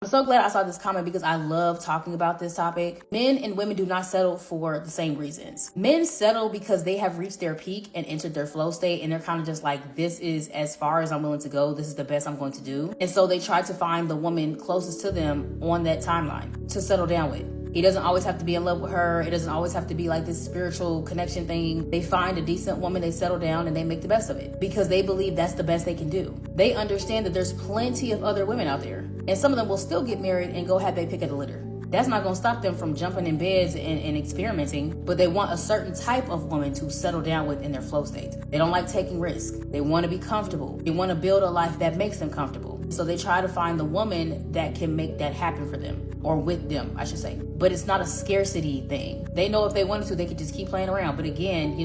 I'm so glad I saw this comment because I love talking about this topic. Men and women do not settle for the same reasons. Men settle because they have reached their peak and entered their flow state, and they're kind of just like, this is as far as I'm willing to go. This is the best I'm going to do. And so they try to find the woman closest to them on that timeline to settle down with. He doesn't always have to be in love with her. It doesn't always have to be like this spiritual connection thing. They find a decent woman, they settle down, and they make the best of it because they believe that's the best they can do. They understand that there's plenty of other women out there, and some of them will still get married and go have their pick of the litter. That's not going to stop them from jumping in beds and experimenting, but they want a certain type of woman to settle down with in their flow state. They don't like taking risks. They want to be comfortable. They want to build a life that makes them comfortable. So they try to find the woman that can make that happen for them, or with them, I should say. But it's not a scarcity thing. They know if they wanted to, they could just keep playing around. But again,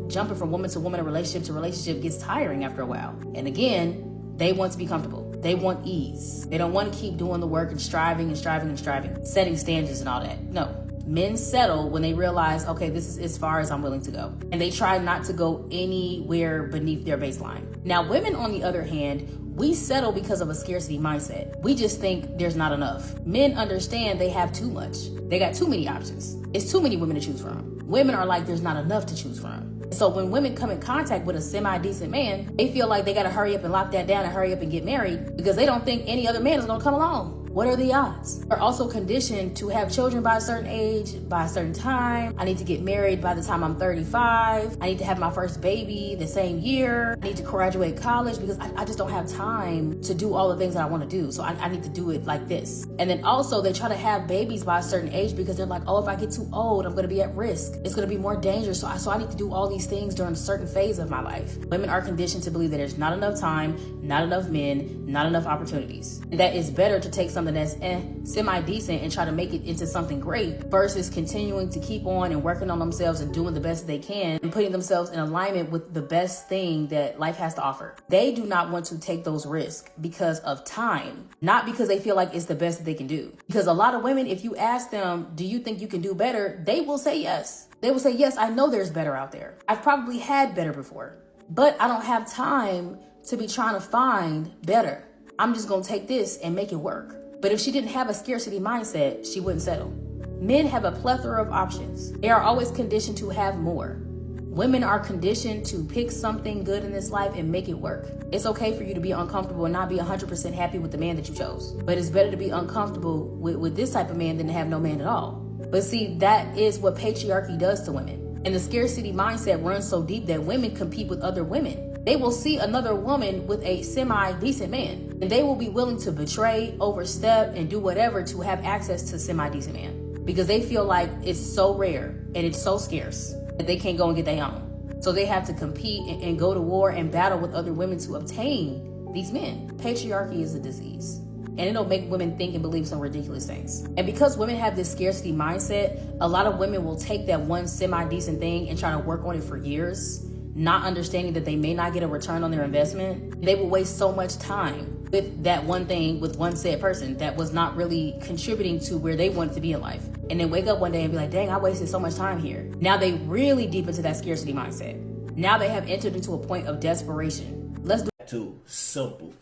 jumping from woman to woman and relationship to relationship gets tiring after a while. And again, they want to be comfortable. They want ease. They don't want to keep doing the work and striving, setting standards and all that. No. Men settle when they realize, okay, this is as far as I'm willing to go. And they try not to go anywhere beneath their baseline. Now, women, on the other hand, we settle because of a scarcity mindset. We just think there's not enough. Men understand they have too much. They got too many options. It's too many women to choose from. Women are like, there's not enough to choose from. So when women come in contact with a semi-decent man, they feel like they got to hurry up and lock that down and hurry up and get married because they don't think any other man is going to come along. What are the odds? They're also conditioned to have children by a certain age, by a certain time. I need to get married by the time I'm 35. I need to have my first baby the same year. I need to graduate college because I just don't have time to do all the things that I want to do. So I need to do it like this. And then also they try to have babies by a certain age because they're like, oh, if I get too old, I'm going to be at risk. It's going to be more dangerous. So I need to do all these things during a certain phase of my life. Women are conditioned to believe that there's not enough time, not enough men, not enough opportunities. And that it's better to take something that's semi-decent and try to make it into something great versus continuing to keep on and working on themselves and doing the best they can and putting themselves in alignment with the best thing that life has to offer. They do not want to take those risks because of time, not because they feel like it's the best that they can do. Because a lot of women, if you ask them, do you think you can do better? They will say yes. They will say, yes, I know there's better out there. I've probably had better before, but I don't have time to be trying to find better. I'm just going to take this and make it work. But if she didn't have a scarcity mindset, she wouldn't settle. Men have a plethora of options. They are always conditioned to have more. Women are conditioned to pick something good in this life and make it work. It's okay for you to be uncomfortable and not be 100% happy with the man that you chose. But it's better to be uncomfortable with this type of man than to have no man at all. But see, that is what patriarchy does to women. And the scarcity mindset runs so deep that women compete with other women. They will see another woman with a semi-decent man, and they will be willing to betray, overstep, and do whatever to have access to a semi-decent man because they feel like it's so rare and it's so scarce that they can't go and get their own. So they have to compete and go to war and battle with other women to obtain these men. Patriarchy is a disease, and it'll make women think and believe some ridiculous things. And because women have this scarcity mindset, a lot of women will take that one semi-decent thing and try to work on it for years, not understanding that they may not get a return on their investment. They will waste so much time with that one thing, with one said person that was not really contributing to where they wanted to be in life. And then wake up one day and be like, dang, I wasted so much time here. Now they really deep into that scarcity mindset. Now they have entered into a point of desperation. Let's do too simple.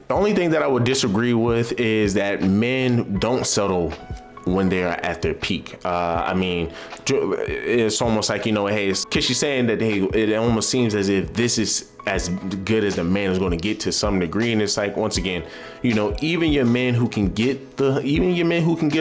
The only thing that I would disagree with is that men don't settle when they are at their peak. I mean, it's almost like, hey, because she's saying that it almost seems as if this is as good as the man is going to get to some degree. And it's like, once again, even your men who can get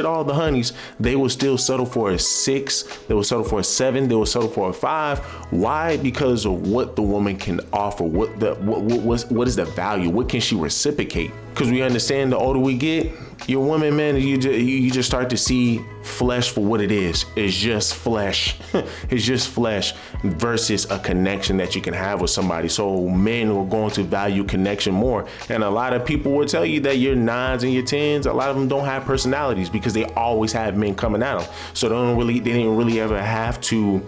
all the honeys, they will still settle for a 6, they will settle for a 7, they will settle for a 5. Why? Because of what the woman can offer, what is the value, what can she reciprocate? Because we understand the older we get, your woman, man, you just start to see flesh for what it is. It's just flesh. It's just flesh versus a connection that you can have with somebody. So men are going to value connection more. And a lot of people will tell you that your 9s and your 10s, a lot of them don't have personalities because they always have men coming at them. So they didn't really ever have to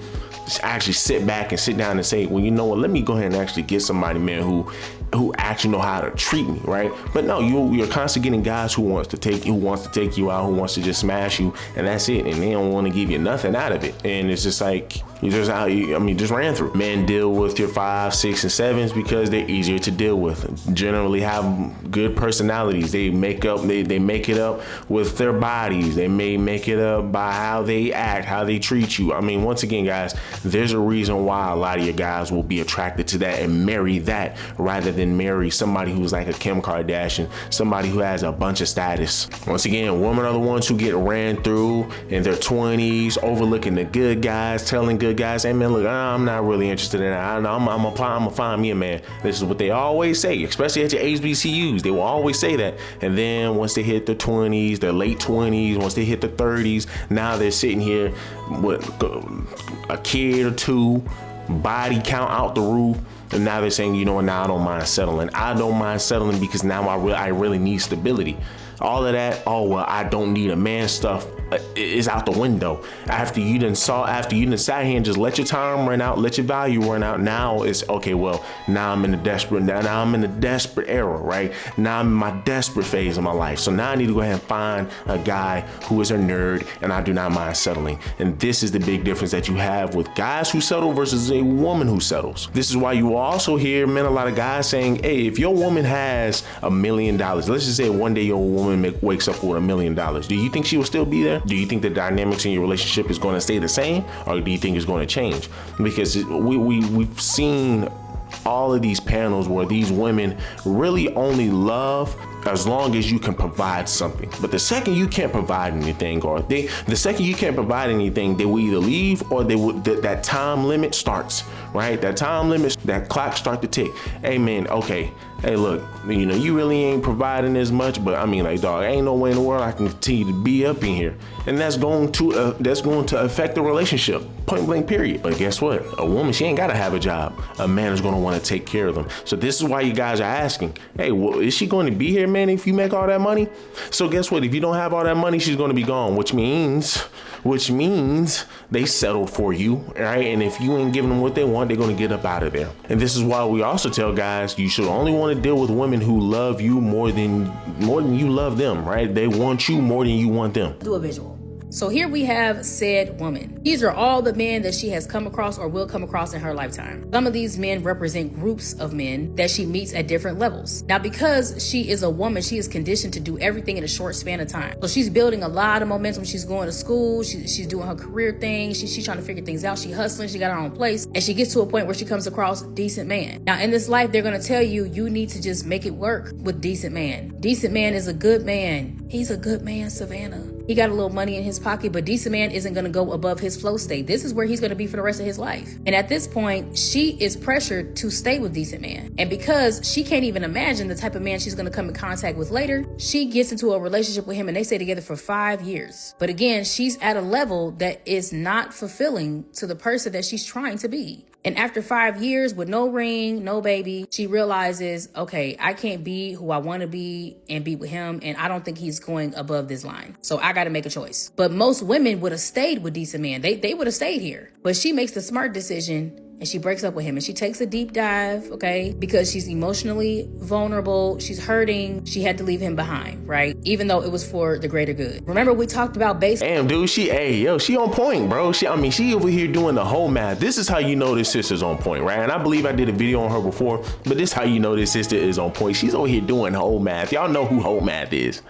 actually sit back and sit down and say, well, you know what, let me go ahead and actually get somebody, man, who who actually know how to treat me, right? But no, you're constantly getting guys who wants to take you out, who wants to just smash you, and that's it, and they don't want to give you nothing out of it. And it's just like, just ran through. Men deal with your 5, 6, and 7s because they're easier to deal with. Generally have good personalities. They make it up with their bodies. They may make it up by how they act, how they treat you. I mean, once again, guys, there's a reason why a lot of your guys will be attracted to that and marry that rather than marry somebody who's like a Kim Kardashian, somebody who has a bunch of status. Once again, women are the ones who get ran through in their 20s, overlooking the good guys, telling good guys, hey man, look, I'm not really interested in that. I'm gonna find me a man. This is what they always say, especially at your HBCUs. They will always say that. And then once they hit their 20s, their late 20s, once they hit their 30s, now they're sitting here with a kid or two, body count out the roof. And now they're saying, you know what, now I don't mind settling. I don't mind settling because now I really need stability. All of that, oh, well, I don't need a man stuff is out the window. After you done sat here and just let your time run out, let your value run out, now it's okay, well, now I'm in a desperate era, right? Now I'm in my desperate phase of my life. So now I need to go ahead and find a guy who is a nerd, and I do not mind settling. And this is the big difference that you have with guys who settle versus a woman who settles. This is why you will also hear a lot of guys saying, hey, if your woman has $1 million, let's just say one day your woman wakes up with $1 million, do you think she will still be there? Do you think the dynamics in your relationship is going to stay the same, or do you think it's going to change? Because we've seen all of these panels where these women really only love as long as you can provide something. But the second you can't provide anything, or they will either leave, or that time limit starts, right? That time limit, that clock start to tick. Hey man, okay, hey look, you really ain't providing as much, but I mean, like, dog, ain't no way in the world I can continue to be up in here. And that's going to affect the relationship, point blank period. But guess what? A woman, she ain't gotta have a job. A man is gonna wanna take care of them. So this is why you guys are asking, hey, well, is she going to be here, man, if you make all that money? So guess what? If you don't have all that money, she's gonna be gone, which means they settled for you, right? And if you ain't giving them what they want, they're gonna get up out of there. And this is why we also tell guys, you should only want to deal with women who love you more than you love them, right? They want you more than you want them. Do a visual. So here we have said woman. These are all the men that she has come across or will come across in her lifetime. Some of these men represent groups of men that she meets at different levels. Now, because she is a woman, she is conditioned to do everything in a short span of time. So she's building a lot of momentum. She's going to school. She's doing her career thing. She's trying to figure things out. She's hustling. She got her own place. And she gets to a point where she comes across decent man. Now, in this life, they're going to tell you, you need to just make it work with decent man. Decent man is a good man. He's a good man, Savannah. He got a little money in his pocket, but decent man isn't going to go above his flow state. This is where he's going to be for the rest of his life. And at this point, she is pressured to stay with decent man. And because she can't even imagine the type of man she's going to come in contact with later, she gets into a relationship with him and they stay together for 5 years. But again, she's at a level that is not fulfilling to the person that she's trying to be. And after 5 years with no ring, no baby, she realizes, okay, I can't be who I want to be and be with him. And I don't think he's going above this line. So I got to make a choice. But most women would have stayed with decent man. They would have stayed here. But she makes the smart decision and she breaks up with him and she takes a deep dive, okay? Because she's emotionally vulnerable. She's hurting. She had to leave him behind, right? Even though it was for the greater good. Remember, we talked about base. Damn, dude, she on point, bro. She over here doing the whole math. This is how you know this sister's on point, right? And I believe I did a video on her before, but this is how you know this sister is on point. She's over here doing whole math. Y'all know who whole math is.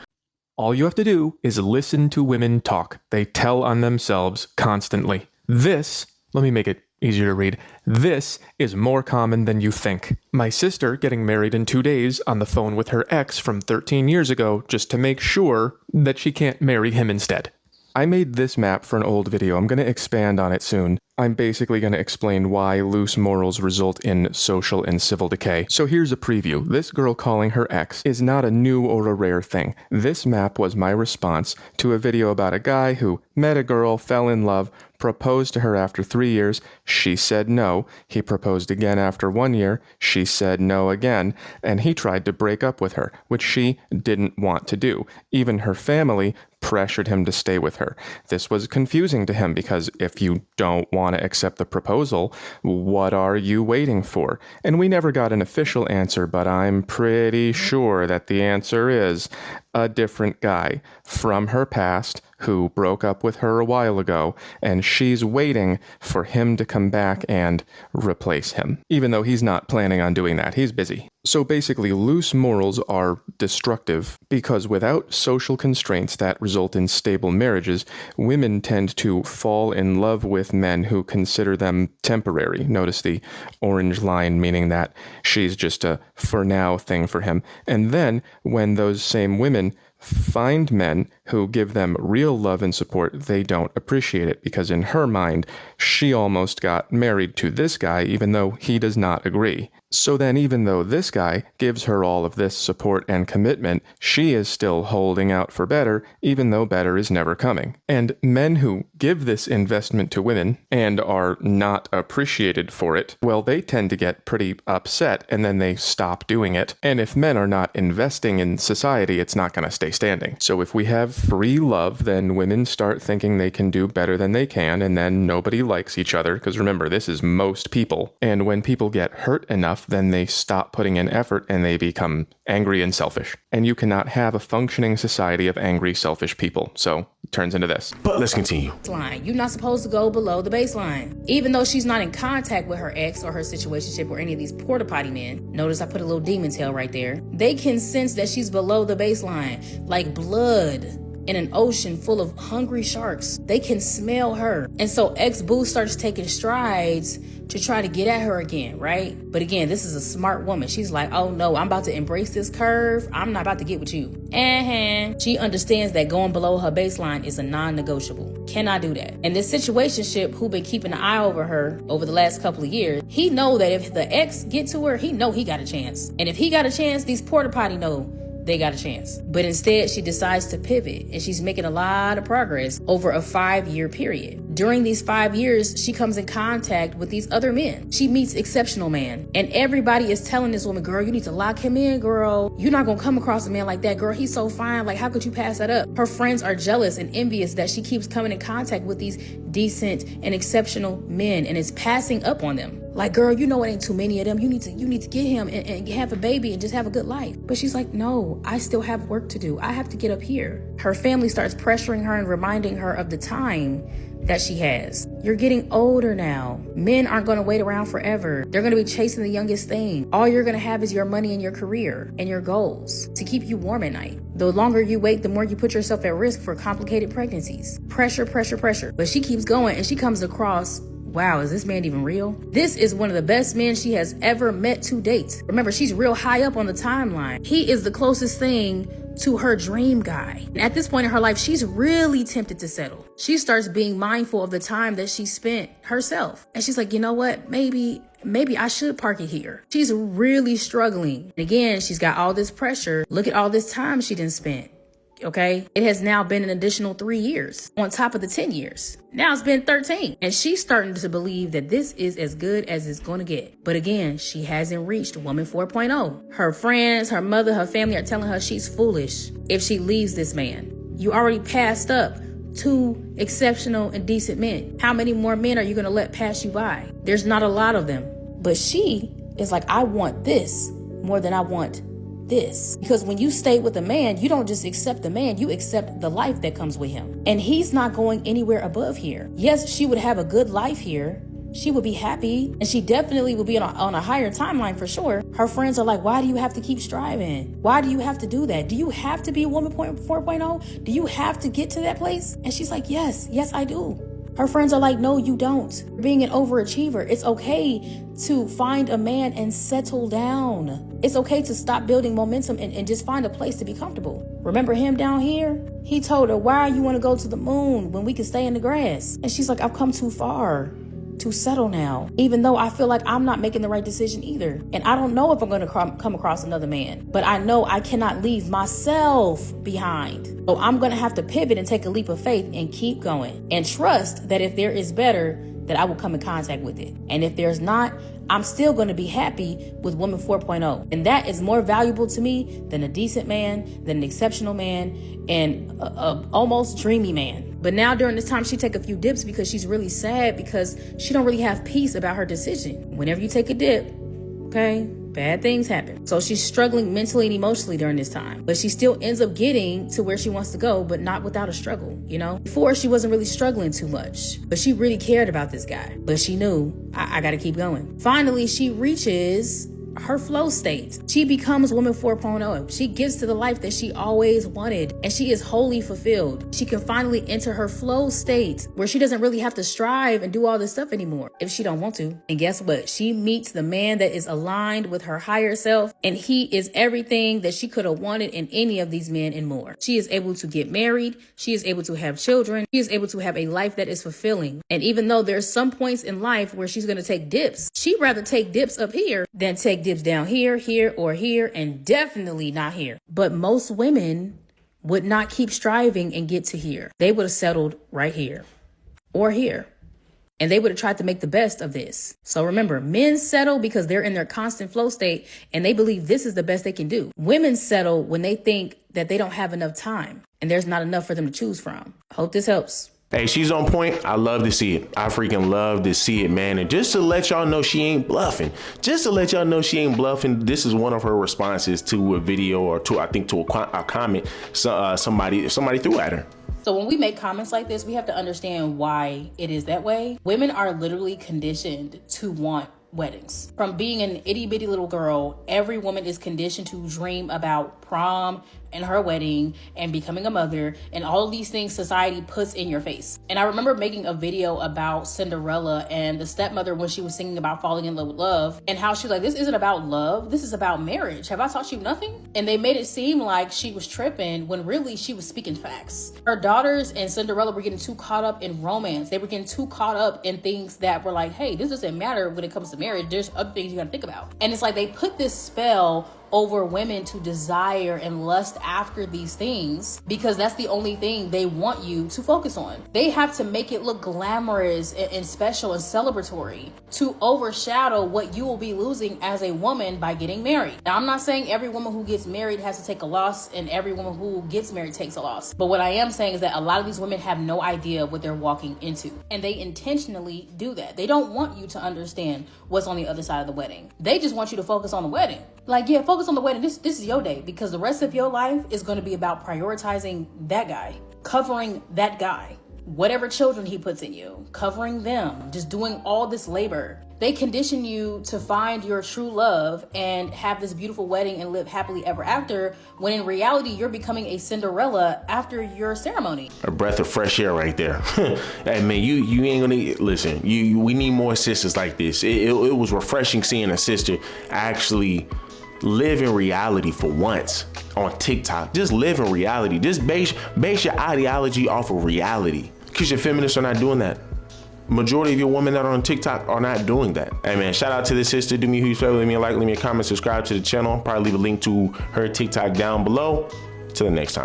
All you have to do is listen to women talk. They tell on themselves constantly. This, let me make it easier to read. This is more common than you think. My sister getting married in 2 days on the phone with her ex from 13 years ago just to make sure that she can't marry him instead. I made this map for an old video. I'm going to expand on it soon. I'm basically going to explain why loose morals result in social and civil decay. So here's a preview. This girl calling her ex is not a new or a rare thing. This map was my response to a video about a guy who met a girl, fell in love, proposed to her after 3 years. She said no. He proposed again after 1 year. She said no again. And he tried to break up with her, which she didn't want to do. Even her family pressured him to stay with her. This was confusing to him because if you don't want to accept the proposal, what are you waiting for? And we never got an official answer, but I'm pretty sure that the answer is a different guy from her past who broke up with her a while ago, and she's waiting for him to come back and replace him, even though he's not planning on doing that. He's busy. So basically, loose morals are destructive because without social constraints that result in stable marriages, women tend to fall in love with men who consider them temporary. Notice the orange line, meaning that she's just a for now thing for him. And then when those same women find men who give them real love and support, they don't appreciate it because in her mind, she almost got married to this guy even though he does not agree. So then even though this guy gives her all of this support and commitment, she is still holding out for better, even though better is never coming. And men who give this investment to women and are not appreciated for it, well, they tend to get pretty upset and then they stop doing it. And if men are not investing in society, it's not going to stay standing. So if we have free love, then women start thinking they can do better than they can, and then nobody likes each other, because remember, this is most people. And when people get hurt enough, then they stop putting in effort and they become angry and selfish. And you cannot have a functioning society of angry, selfish people. So it turns into this. But let's continue. You're not supposed to go below the baseline. Even though she's not in contact with her ex or her situationship or any of these porta potty men, notice I put a little demon tail right there, they can sense that she's below the baseline, like blood in an ocean full of hungry sharks. They can smell her. And so ex-boo starts taking strides to try to get at her again, right? But again, this is a smart woman. She's like, oh no, I'm about to embrace this curve. I'm not about to get with you. She understands that going below her baseline is a non-negotiable. Cannot do that. And this situationship who been keeping an eye over her over the last couple of years, he know that if the ex get to her, he know he got a chance. And if he got a chance, these porta potty know they got a chance. But instead, she decides to pivot, and she's making a lot of progress over a 5-year period. During these 5 years, she comes in contact with these other men. She meets exceptional men, and everybody is telling this woman, girl, you need to lock him in, girl. You're not gonna come across a man like that, girl. He's so fine. Like, how could you pass that up? Her friends are jealous and envious that she keeps coming in contact with these decent and exceptional men and is passing up on them. Like, girl, you know it ain't too many of them. You need to get him and have a baby and just have a good life. But she's like, no, I still have work to do. I have to get up here. Her family starts pressuring her and reminding her of the time that she has. You're getting older now. Men aren't going to wait around forever. They're going to be chasing the youngest thing. All you're going to have is your money and your career and your goals to keep you warm at night. The longer you wait, the more you put yourself at risk for complicated pregnancies. Pressure. But she keeps going and she comes across, wow, is this man even real? This is one of the best men she has ever met to date. Remember, she's real high up on the timeline. He is the closest thing to her dream guy. And at this point in her life, she's really tempted to settle. She starts being mindful of the time that she spent herself. And she's like, you know what? Maybe I should park it here. She's really struggling. And again, she's got all this pressure. Look at all this time she done spent. Okay, it has now been an additional 3 years on top of the 10 years. Now it's been 13. And she's starting to believe that this is as good as it's going to get. But again, she hasn't reached woman 4.0. Her friends, her mother, her family are telling her she's foolish if she leaves this man. You already passed up 2 exceptional and decent men. How many more men are you going to let pass you by? There's not a lot of them. But she is like, I want this more than I want this. Because when you stay with a man, you don't just accept the man, you accept the life that comes with him. And he's not going anywhere above here. Yes, she would have a good life here. She would be happy, and she definitely would be on a higher timeline for sure. Her friends are like, why do you have to keep striving? Why do you have to do that? Do you have to be a woman 4.0? Do you have to get to that place? And she's like, yes, I do. Her friends are like, no, you don't. Being an overachiever, it's okay to find a man and settle down. It's okay to stop building momentum and just find a place to be comfortable. Remember him down here? He told her, why you want to go to the moon when we can stay in the grass? And she's like, I've come too far to settle now, even though I feel like I'm not making the right decision either. And I don't know if I'm going to come across another man, but I know I cannot leave myself behind. So I'm going to have to pivot and take a leap of faith and keep going and trust that if there is better, that I will come in contact with it. And if there's not, I'm still going to be happy with woman 4.0. And that is more valuable to me than a decent man, than an exceptional man, and a almost dreamy man. But now during this time, she take a few dips because she's really sad because she don't really have peace about her decision. Whenever you take a dip, okay, bad things happen. So she's struggling mentally and emotionally during this time, but she still ends up getting to where she wants to go, but not without a struggle, you know? Before, she wasn't really struggling too much, but she really cared about this guy. But she knew, I gotta keep going. Finally, she reaches her flow state. She becomes woman 4.0. She gets to the life that she always wanted, and she is wholly fulfilled. She can finally enter her flow state where she doesn't really have to strive and do all this stuff anymore if she don't want to. And guess what? She meets the man that is aligned with her higher self, and he is everything that she could have wanted in any of these men and more. She is able to get married. She is able to have children. She is able to have a life that is fulfilling. And even though there's some points in life where she's going to take dips, she'd rather take dips up here than take dips down here, or here, and definitely not here. But most women would not keep striving and get to here. They would have settled right here or here. And they would have tried to make the best of this. So remember, men settle because they're in their constant flow state and they believe this is the best they can do. Women settle when they think that they don't have enough time and there's not enough for them to choose from. I hope this helps. Hey, she's on point. I love to see it. I freaking love to see it, man. And just to let y'all know she ain't bluffing. This is one of her responses to a video or to, I think, to a comment somebody threw at her. So when we make comments like this, we have to understand why it is that way. Women are literally conditioned to want weddings. From being an itty bitty little girl, every woman is conditioned to dream about prom and her wedding and becoming a mother and all of these things society puts in your face. And I remember making a video about Cinderella and the stepmother when she was singing about falling in love with love and how she was like, this isn't about love, this is about marriage. Have I taught you nothing? And they made it seem like she was tripping when really she was speaking facts. Her daughters and Cinderella were getting too caught up in romance. They were getting too caught up in things that were like, hey, this doesn't matter when it comes to marriage. There's other things you gotta think about. And it's like they put this spell over women to desire and lust after these things because that's the only thing they want you to focus on. They have to make it look glamorous and special and celebratory to overshadow what you will be losing as a woman by getting married. Now, I'm not saying every woman who gets married has to take a loss and every woman who gets married takes a loss. But what I am saying is that a lot of these women have no idea what they're walking into, and they intentionally do that. They don't want you to understand what's on the other side of the wedding. They just want you to focus on the wedding. Like, yeah, focus on the wedding. This is your day, because the rest of your life is going to be about prioritizing that guy, covering that guy, whatever children he puts in you, covering them, just doing all this labor. They condition you to find your true love and have this beautiful wedding and live happily ever after, when in reality, you're becoming a Cinderella after your ceremony. A breath of fresh air right there. Hey, man, you ain't gonna listen. We need more sisters like this. It was refreshing seeing a sister actually live in reality for once on TikTok. Just live in reality. Just base your ideology off of reality. Because your feminists are not doing that. Majority of your women that are on TikTok are not doing that. Hey man, shout out to this sister. Do me a huge favor, leave me a like, leave me a comment, subscribe to the channel. Probably leave a link to her TikTok down below. Till the next time.